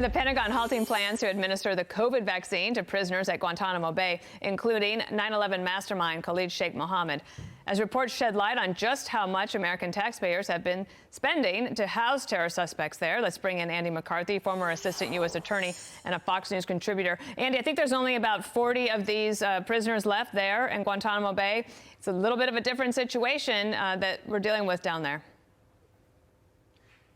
The Pentagon halting plans to administer the COVID vaccine to prisoners at Guantanamo Bay, including 9/11 mastermind Khalid Sheikh Mohammed. As reports shed light on just how much American taxpayers have been spending to house terror suspects there. Let's bring in Andy McCarthy, former assistant U.S. attorney and a Fox News contributor. Andy, I think there's only about 40 of these prisoners left there in Guantanamo Bay. It's a little bit of a different situation that we're dealing with down there.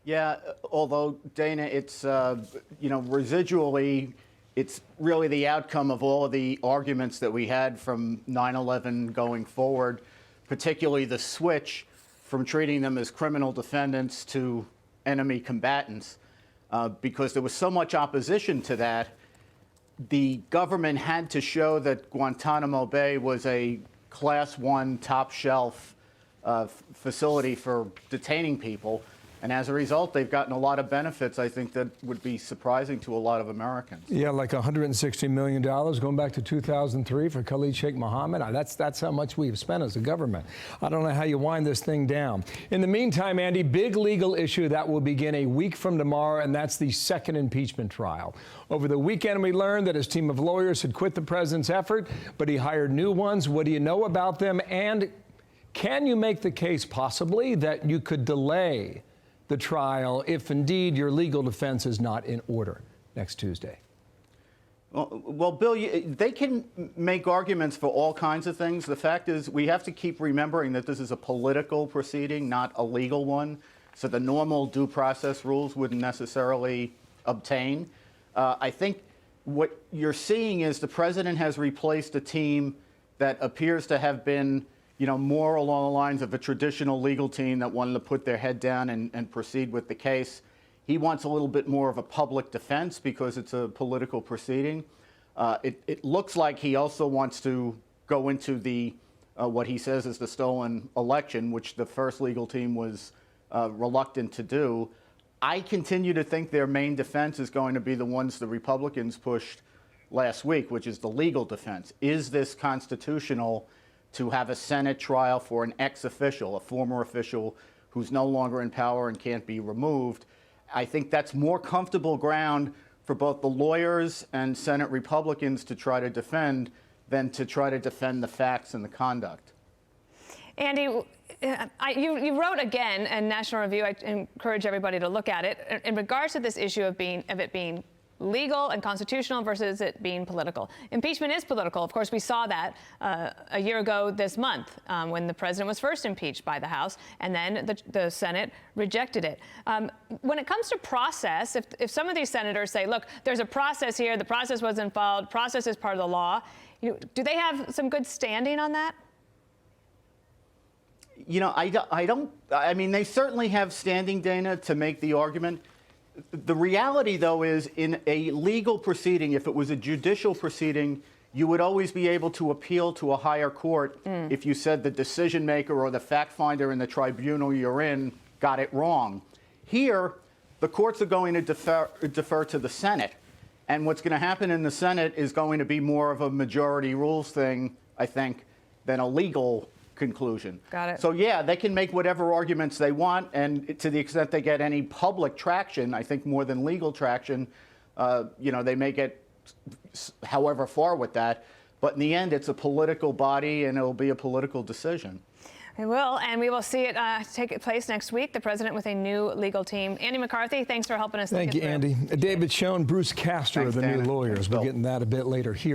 Yeah, although, Dana, it's, residually, it's really the outcome of all of the arguments that we had from 9/11 going forward, particularly the switch from treating them as criminal defendants to enemy combatants. Because there was so much opposition to that, the government had to show that Guantanamo Bay was a Class 1 top-shelf facility for detaining people. And as a result, they've gotten a lot of benefits, I think, that would be surprising to a lot of Americans. Yeah, like $160 million going back to 2003 for Khalid Sheikh Mohammed. That's how much we've spent as a government. I don't know how you wind this thing down. In the meantime, Andy, big legal issue that will begin a week from tomorrow, and that's the second impeachment trial. Over the weekend, we learned that his team of lawyers had quit the president's effort, but he hired new ones. What do you know about them? And can you make the case possibly that you could delay the trial if indeed your legal defense is not in order next Tuesday? Well, Bill, they can make arguments for all kinds of things. The fact is, we have to keep remembering that this is a political proceeding, not a legal one. So the normal due process rules wouldn't necessarily obtain. I think what you're seeing is the president has replaced a team that appears to have been more along the lines of a traditional legal team that wanted to put their head down and proceed with the case. He wants a little bit more of a public defense because it's a political proceeding. It looks like he also wants to go into the what he says is the stolen election, which the first legal team was reluctant to do. I continue to think their main defense is going to be the ones the Republicans pushed last week, which is the legal defense. Is this constitutional to have a Senate trial for an ex-official, a former official who's no longer in power and can't be removed? I think that's more comfortable ground for both the lawyers and Senate Republicans to try to defend than to try to defend the facts and the conduct. Andy, you wrote again in National Review, I encourage everybody to look at it, in regards to this issue of it being legal and constitutional versus it being political. Impeachment is political. Of course, we saw that a year ago this month when the president was first impeached by the House, and then the Senate rejected it. When it comes to process, if some of these senators say, look, there's a process here, the process wasn't followed, process is part of the law, do they have some good standing on that? I mean, they certainly have standing, Dana, to make the argument. The reality, though, is in a legal proceeding, if it was a judicial proceeding, you would always be able to appeal to a higher court if you said the decision maker or the fact finder in the tribunal you're in got it wrong. Here, the courts are going to defer to the Senate. And what's going to happen in the Senate is going to be more of a majority rules thing, I think, than a legal conclusion. Got it. So, yeah, they can make whatever arguments they want, and to the extent they get any public traction, I think more than legal traction, they may get however far with that. But in the end, it's a political body, and it'll be a political decision. It will, and we will see it take place next week, the president with a new legal team. Andy McCarthy, thanks for helping us. Thank you, Andy. David Schoen, Bruce Castor, the new lawyers. We'll get into that a bit later here.